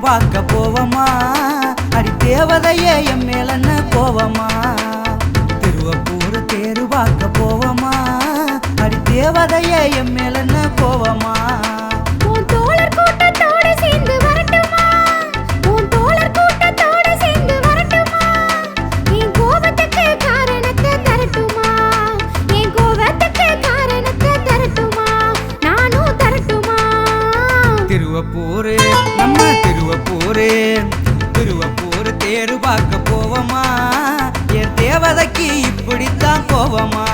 பார்க்க போவமா அடி தேவதையே என் மேலன்னு கோவமா திருவப்பூர் தேரு பார்க்க போவமா அடி தேவதையே என் மேலன்னு கோவமா திருவப்பூர் நம்ம திருவப்பூர் தேரு பார்க்க போவமா என் தேவதைக்கு இப்படித்தான் கோவமா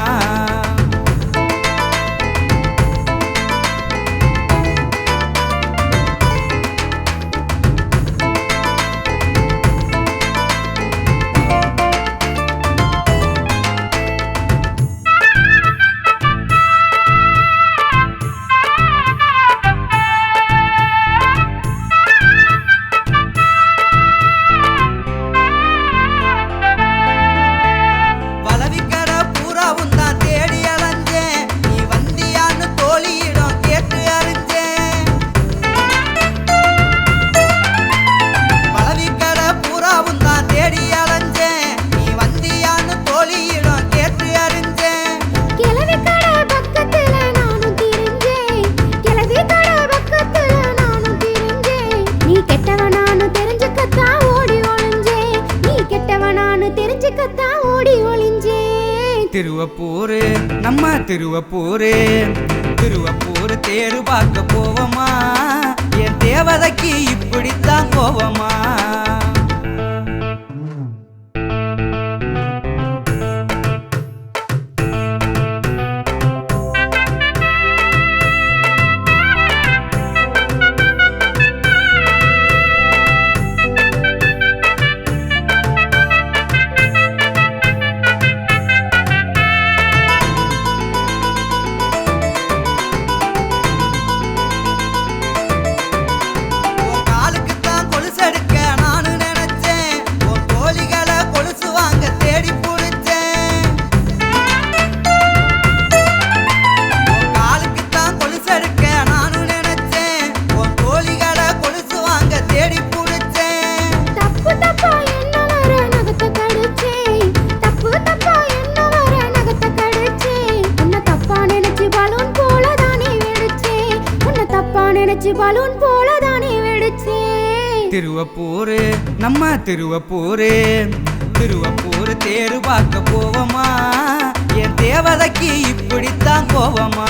திருவப்பூர் நம்ம திருவப்பூர் தேரு பார்க்க போவமா என் தேவதைக்கு இப்படித்தான் கோவமா பலூன் போல தானே வெடிச்சே திருவப்பூர் நம்ம திருவப்பூர் தேரு பார்க்க போவமா என் தேவதைக்கு இப்படித்தான் கோவமா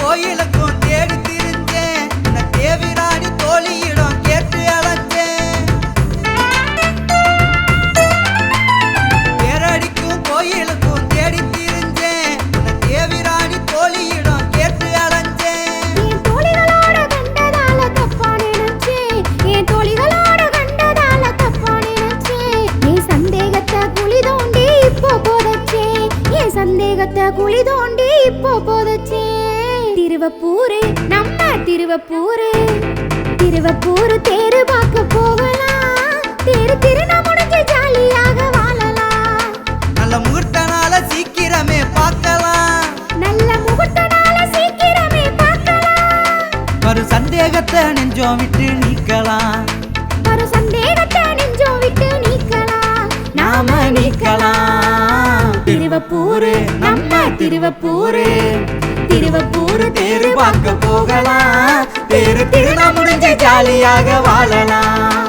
கோயிலுக்கும் தேடி திரிஞ்சேன் தேவிராணி தோழியிடம் கேட்டு அழைச்சேன் தேரடிக்கும் கோயிலுக்கும் தேடி திரிஞ்சேன் தேவிராணி தோழியிடம் கேட்டு அழைச்சேன் என் தோழிகளோட கண்டதால தப்பா நினைச்சேன் என் தோழிகளோட கண்டதால தப்பா நினைச்சேன் என் சந்தேகத்தை குழி தோண்டி இப்போ போதச்சேன் என் சந்தேகத்தை குழி தோண்டி இப்போ போதச்சேன் திருவப்பூர் நம்ம திருவப்பூர் தேரு பார்க்க போகலாம் தேரு திருநா முடிஞ்சு ஜாலியாக வாழலாம் நல்ல முகூர்த்த நாள சீக்கிரமே பார்க்கலாம் நல்ல முகூர்த்த நாள சீக்கிரமே பார்க்கலாம் ஒரு சந்தேகத்தை நெஞ்சோம் விட்டு நீக்கலாம் ஒரு சந்தேகத்தை நெஞ்சோம் விட்டு நீக்கலாம் நாம நீக்கலாம் திருவப்பூர் நம்ம திருவப்பூர் தேரு பார்க்க போகலாம் தேரு திருநா முடிஞ்சு ஜாலியாக வாழலாம்